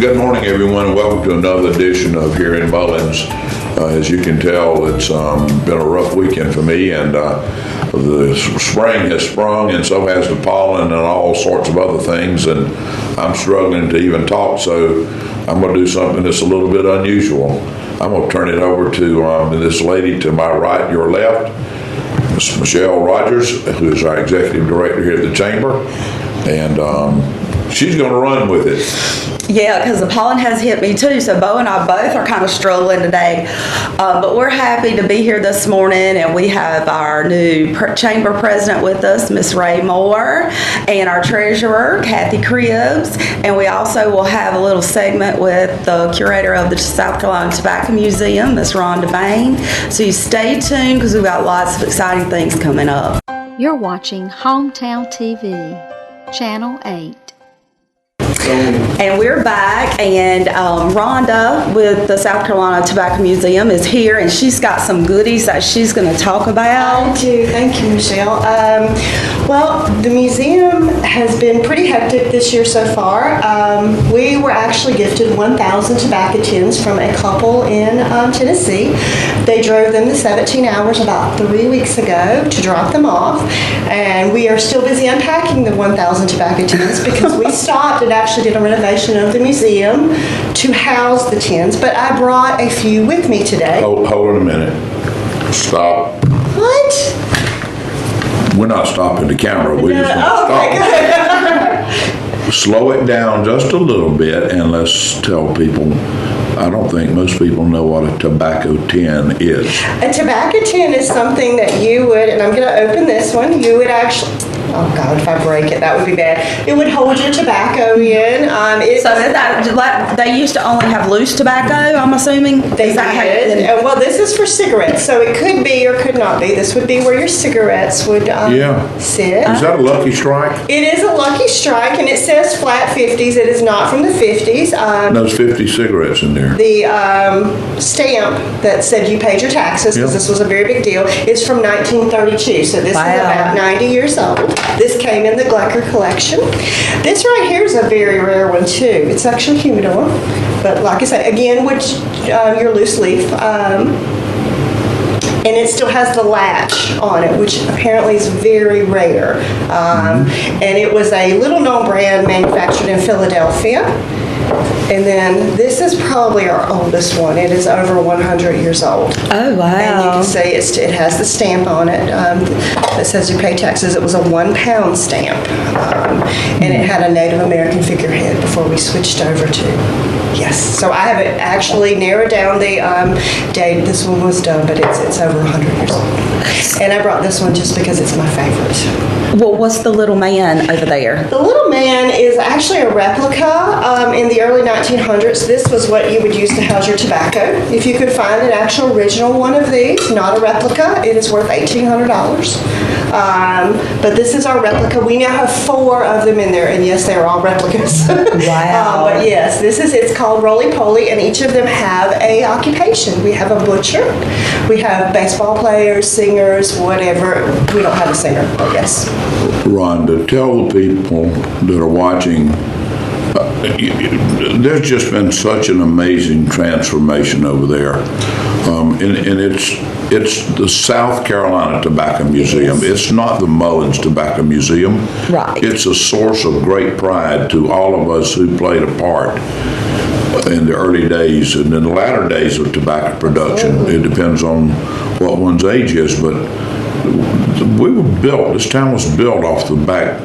Good morning, everyone, and welcome to another edition of Here in Mullins. As you can tell, it's been a rough weekend for me, and the spring has sprung, and so has the pollen and all sorts of other things, and I'm struggling to even talk, so I'm going to do something that's a little bit unusual. I'm going to turn it over to this lady to my right, your left, Ms. Michelle Rogers, who is our executive director here at the Chamber, and she's going to run with it. Yeah, because the pollen has hit me too, so Bo and I both are kind of struggling today. But we're happy to be here this morning, and we have our new chamber president with us, Miss Ray Moore, and our treasurer, Kathy Cribbs, and we also will have a little segment with the curator of the South Carolina Tobacco Museum, Miss Rhonda Bain. So you stay tuned because we've got lots of exciting things coming up. You're watching Hometown TV, Channel 8. And we're back, and Rhonda with the South Carolina Tobacco Museum is here, and she's got some goodies that she's going to talk about. I do. Thank you, Michelle. Well, the museum has been pretty hectic this year so far. We were actually gifted 1,000 tobacco tins from a couple in Tennessee. They drove them the 17 hours about 3 weeks ago to drop them off, and we are still busy unpacking the 1,000 tobacco tins because we stopped and actually did a renovation of the museum to house the tins, but I brought a few with me today. Hold on a minute. Stop. What? We're not stopping the camera. We're just going to stop. Good. Slow it down just a little bit, and let's tell people. I don't think most people know what a tobacco tin is. A tobacco tin is something that you would, and I'm going to open this one, you would actually, oh God, if I break it, that would be bad. It would hold your tobacco in. They used to only have loose tobacco, I'm assuming? They did. Well, this is for cigarettes, so it could be or could not be. This would be where your cigarettes would sit. Is that a Lucky Strike? It is a Lucky Strike, and it says flat 50s. It is not from the 50s. There's 50 cigarettes in there. The stamp that said you paid your taxes, because this was a very big deal, is from 1932, so this is about 90 years old. This came in the Glecker collection. This right here is a very rare one too. It's actually a humidor, but like I said, again, which your loose leaf, and it still has the latch on it, which apparently is very rare. And it was a little known brand manufactured in Philadelphia. And then this is probably our oldest one. It is over 100 years old. Oh, wow. And you can see it has the stamp on it that says you pay taxes. It was a 1 pound stamp. And it had a Native American figurehead before we switched over to, yes. So I have actually narrowed down the date this one was done, but it's over 100 years old. And I brought this one just because it's my favorite. Well, what's the little man over there? The little man is actually a replica. In the early 1900s, this was what you would use to house your tobacco. If you could find an actual original one of these, not a replica, it is worth $1,800. But this is our replica. We now have 4 of them in there, and yes, they're all replicas. Wow. But yes, it's called Roly Poly, and each of them have a occupation. We have a butcher, we have baseball players, singers, whatever. We don't have a singer, but yes. Rhonda, tell the people that are watching, there's just been such an amazing transformation over there. And it's the South Carolina Tobacco Museum. Yes. It's not the Mullins Tobacco Museum. Right. It's a source of great pride to all of us who played a part in the early days and in the latter days of tobacco production. Absolutely. It depends on what one's age is, but this town was built off the back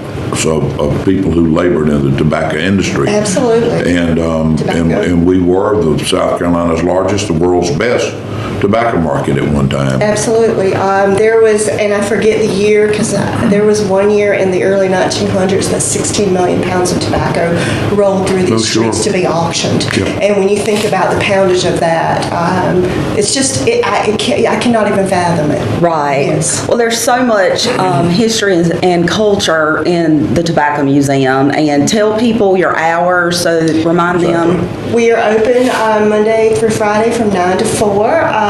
of people who labored in the tobacco industry. Absolutely. And we were the South Carolina's largest, the world's best tobacco market at one time. Absolutely. There was, and I forget the year, because there was one year in the early 1900s that 16 million pounds of tobacco rolled through these streets to be auctioned. Yep. And when you think about the poundage of that, it's just, I cannot even fathom it. Right. Yes. Well, there's so much history and culture in the Tobacco Museum. And tell people your hours, so remind them. We are open Monday through Friday from 9 to 4.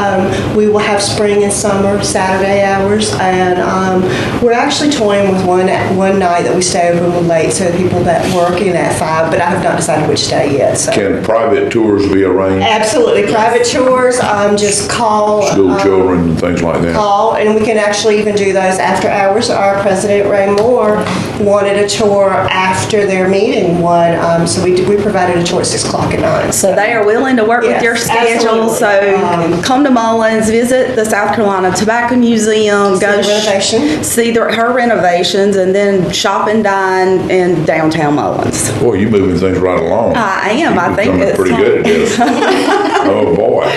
We will have spring and summer Saturday hours, and we're actually toying with one night that we stay open late, so people that work in at 5, but I have not decided which day yet. So. Can private tours be arranged? Absolutely, private tours. Just call. School children and things like that? Call, and we can actually even do those after hours. Our president, Ray Moore, wanted a tour after their meeting one, so we provided a tour at 6 o'clock at night. So they are willing to work with Yes, your schedule. absolutely. So come to Mullins, visit the South Carolina Tobacco Museum, go the renovation. see her renovations, and then shop and dine in downtown Mullins. Boy, you moving things right along. I am. I think Becoming it's pretty time. good at this. Oh, boy.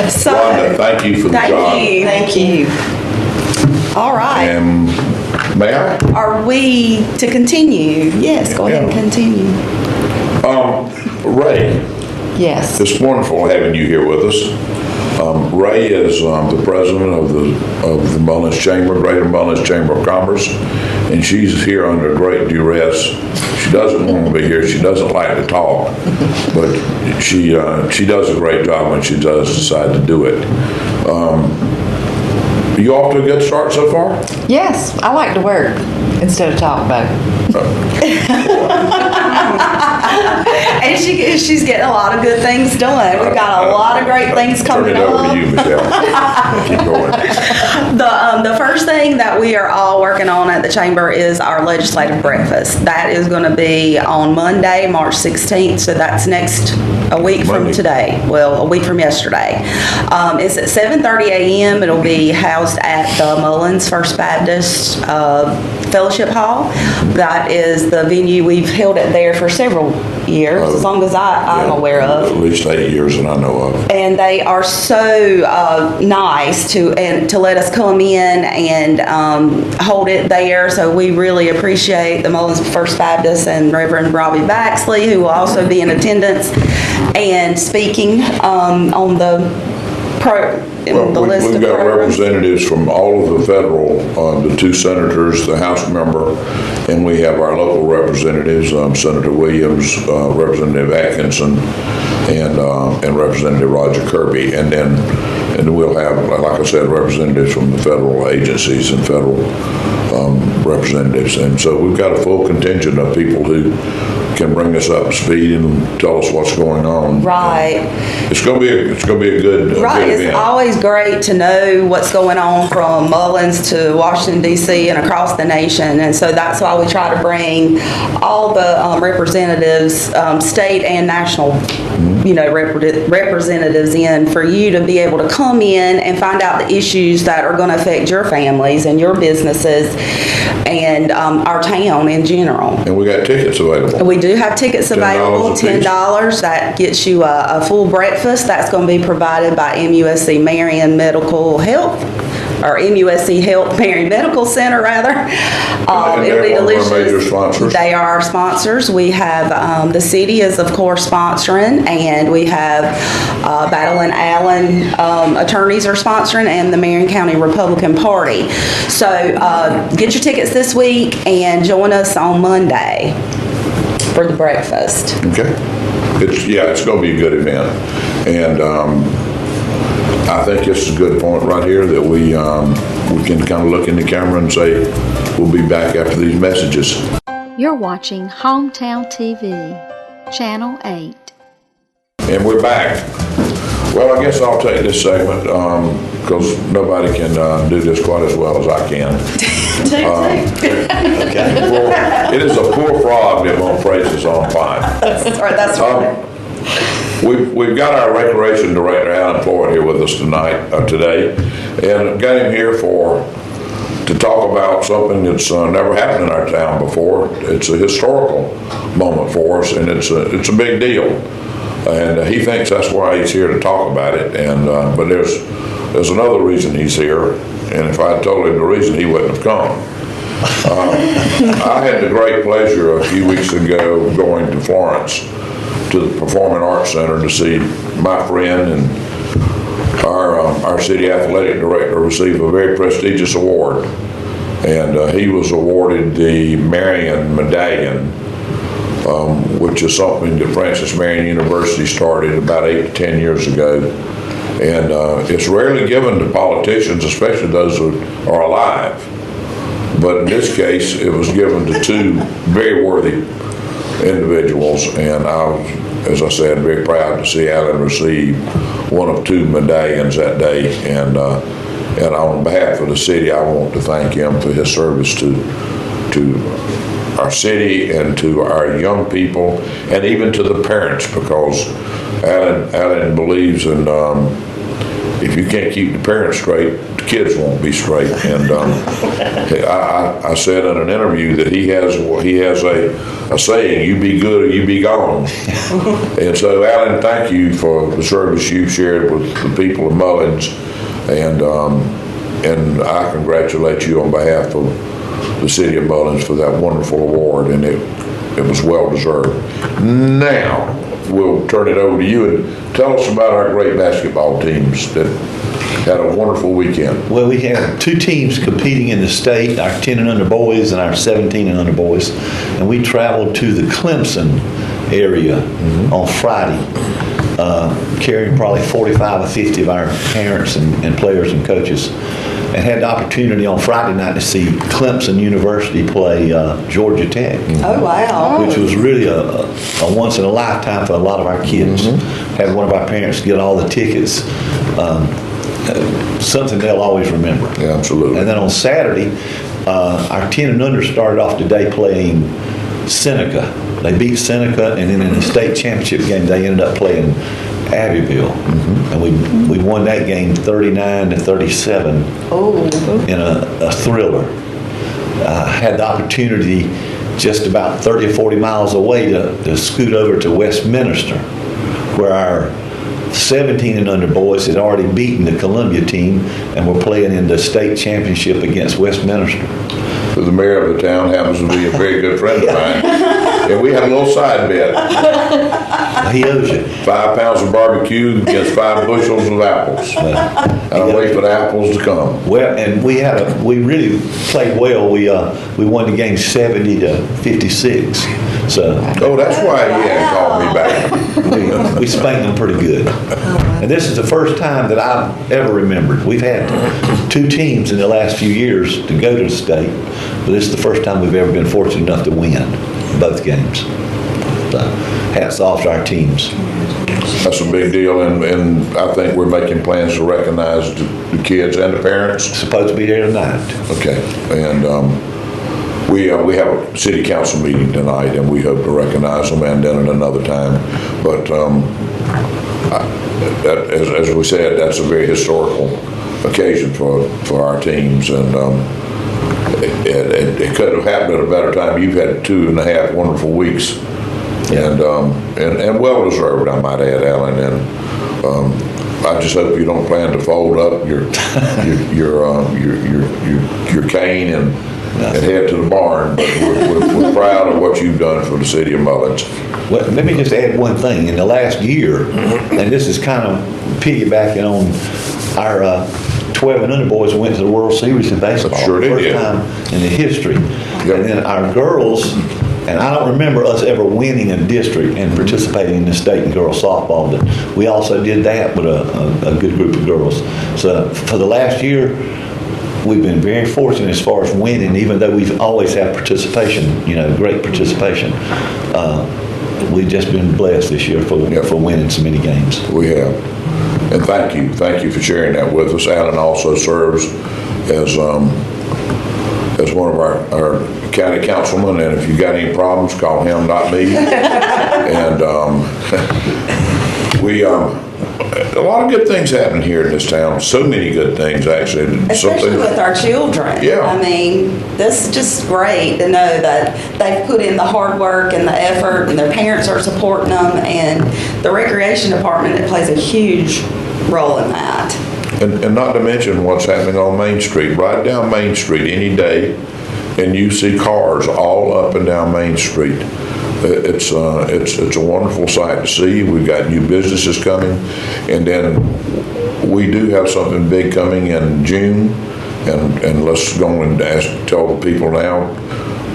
So, Rhonda, thank you for the job. Thank you. All right. And may I? Are we to continue? Yes, go ahead and Yeah. continue. Ray, Yes. it's wonderful having you here with us. Ray is the president of the Mullins Chamber, Greater Mullins Chamber of Commerce, and she's here under great duress. She doesn't want to be here. She doesn't like to talk, but she does a great job when she does decide to do it. You off to a good start so far? Yes, I like to work instead of talk about it. And she's getting a lot of good things done. We've got a lot of great things coming Turn it over up. to you, Michelle. Keep going. The first thing that we are all working on at the chamber is our legislative breakfast. That is going to be on Monday, March 16th. So that's a week from Monday. today. Well, a week from yesterday. It's at 7:30 a.m. It'll be housed at the Mullins First Baptist Fellowship Hall. That is the venue. We've held it there for several years, as long as I'm aware of. At least 8 years that I know of. And they are so nice to let us come in and hold it there. So we really appreciate the Mullins First Baptist and Reverend Robbie Baxley, who will also be in attendance and speaking on the list We've of got programs. representatives from all of the federal, the 2 senators, the House member, and we have our local representatives, Senator Williams, Representative Atkinson, and Representative Roger Kirby. And then we'll have, like I said, representatives from the federal agencies and federal representatives. And so we've got a full contingent of people who can bring us up to speed and tell us what's going on. Right. It's going to be a good Right, good it's event. always great to know what's going on from Mullins to Washington D.C. and across the nation, and so that's why we try to bring all the representatives, state and national, representatives in for you to be able to come in and find out the issues that are going to affect your families and your businesses and our town in general. And we got tickets available. We do have tickets available, $10 a piece. $10. That gets you a full breakfast. That's going to be provided by MUSC Marion Medical Health, or MUSC Health Marion Medical Center, rather. And It'll be they're one of our delicious. major sponsors. They are our sponsors. We have, the city is, of course, sponsoring, and we have Battle and Allen attorneys are sponsoring, and the Marion County Republican Party. So get your tickets this week and join us on Monday for the breakfast. Okay. It's going to be a good event. And I think this is a good point right here that we can kind of look in the camera and say, we'll be back after these messages. You're watching Hometown TV, Channel 8. And we're back. Well, I guess I'll take this segment because nobody can do this quite as well as I can. Well, it is a poor frog that won't praise his own pie. That's right. We've got our recreation director, Alan Floyd, here with us today, and got him here to talk about something that's never happened in our town before. It's a historical moment for us, and it's a big deal. And he thinks that's why he's here to talk about it. And but there's another reason he's here, and if I had told him the reason, he wouldn't have come. I had the great pleasure a few weeks ago going to Florence to the Performing Arts Center to see my friend and our city athletic director receive a very prestigious award. And he was awarded the Marion Medallion, which is something that Francis Marion University started about 8 to 10 years ago. And it's rarely given to politicians, especially those who are alive. But in this case, it was given to two very worthy individuals, and I was, as I said, very proud to see Alan receive one of two medallions that day. And on behalf of the city, I want to thank him for his service to our city and to our young people, and even to the parents, because Alan believes in if you can't keep the parents straight, the kids won't be straight. And I said in an interview that he has a saying: "You be good or you be gone." And so, Alan, thank you for the service you've shared with the people of Mullins, and I congratulate you on behalf of the city of Mullins for that wonderful award, and it was well deserved. Now we'll turn it over to you and tell us about our great basketball teams that had a wonderful weekend. Well, we had two teams competing in the state, our 10 and under boys and our 17 and under boys, and we traveled to the Clemson area on Friday, carrying probably 45 or 50 of our parents and players and coaches, and had the opportunity on Friday night to see Clemson University play Georgia Tech. Oh, wow. Which was really a once in a lifetime for a lot of our kids. Had one of our parents get all the tickets. Something they'll always remember. Yeah, absolutely. And then on Saturday, our 10 and under started off the day playing Seneca. They beat Seneca, and then in the state championship game, they ended up playing Abbeville, and we won that game 39-37 in a thriller. Had the opportunity just about 30 or 40 miles away to scoot over to Westminster, where our 17 and under boys had already beaten the Columbia team and were playing in the state championship against Westminster. The mayor of the town happens to be a very good friend of mine, and we had a little side bet. He owes you. 5 pounds of barbecue against 5 bushels of apples. And I wait for the apples to come. Well, and we really played well. We won the game 70-56. So That's why he hadn't called me back. we spanked them pretty good. And this is the first time that I've ever remembered. We've had two teams in the last few years to go to the state, but this is the first time we've ever been fortunate enough to win both games. So hats off to our teams. That's a big deal, and I think we're making plans to recognize the kids and the parents. Supposed to be there tonight. Okay, and we have a city council meeting tonight, and we hope to recognize them, and then at another time. But as we said, that's a very historical occasion for our teams, and it could have happened at a better time. You've had 2.5 wonderful weeks. And well deserved, I might add, Alan. And I just hope you don't plan to fold up your cane and head to the barn. But we're proud of what you've done for the city of Mullins. Well, let me just add one thing. In the last year, and this is kind of piggybacking on our 12 and under boys went to the World Series in baseball. Sure did, First time in the history. Yep. And then our girls. And I don't remember us ever winning a district and participating in the state and girls softball, but we also did that with a good group of girls. So for the last year, we've been very fortunate as far as winning, even though we've always had participation, great participation. We've just been blessed this year for winning so many games. We have. And thank you for sharing that with us. Alan also serves as one of our county councilmen, and if you got any problems, call him, not me. And we a lot of good things happen here in this town. So many good things, actually. Especially with our children. Yeah. I mean, this is just great to know that they've put in the hard work and the effort, and their parents are supporting them, and the recreation department, it plays a huge role in that. And not to mention what's happening on Main Street. Right down Main Street any day, and you see cars all up and down Main Street. It's a wonderful sight to see. We've got new businesses coming, and then we do have something big coming in June. And let's go and tell the people now.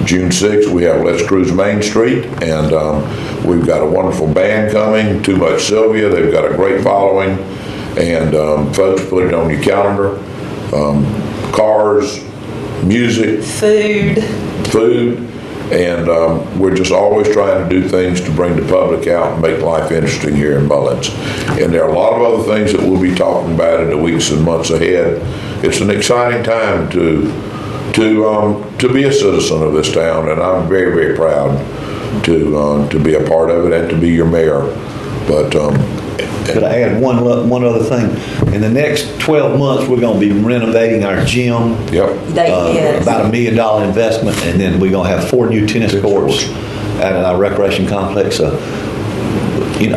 June 6th, we have Let's Cruise Main Street, and we've got a wonderful band coming, Too Much Sylvia. They've got a great following, And folks, put it on your calendar. Cars, music, food, and we're just always trying to do things to bring the public out and make life interesting here in Mullins. And there are a lot of other things that we'll be talking about in the weeks and months ahead. It's an exciting time to be a citizen of this town, and I'm very, very proud to be a part of it and to be your mayor. But Could I add one other thing? In the next 12 months, we're going to be renovating our gym. Yep. About $1 million investment, and then we're going to have 4 new tennis courts at our recreation complex. So,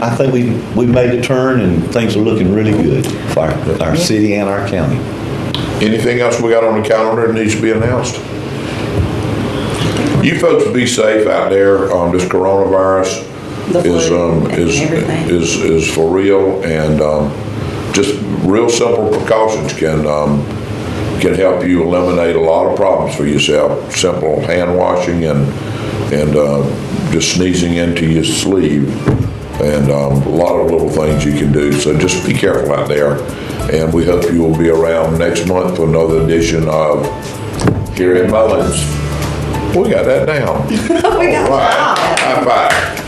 I think we've made the turn, and things are looking really good for our city and our county. Anything else we got on the calendar that needs to be announced? You folks be safe out there. This coronavirus is for real, and just real simple precautions can help you eliminate a lot of problems for yourself. Simple hand washing and just sneezing into your sleeve, and a lot of little things you can do. So just be careful out there, and we hope you will be around next month for another edition of Here in Mullins. We got that down. We got All right. High five.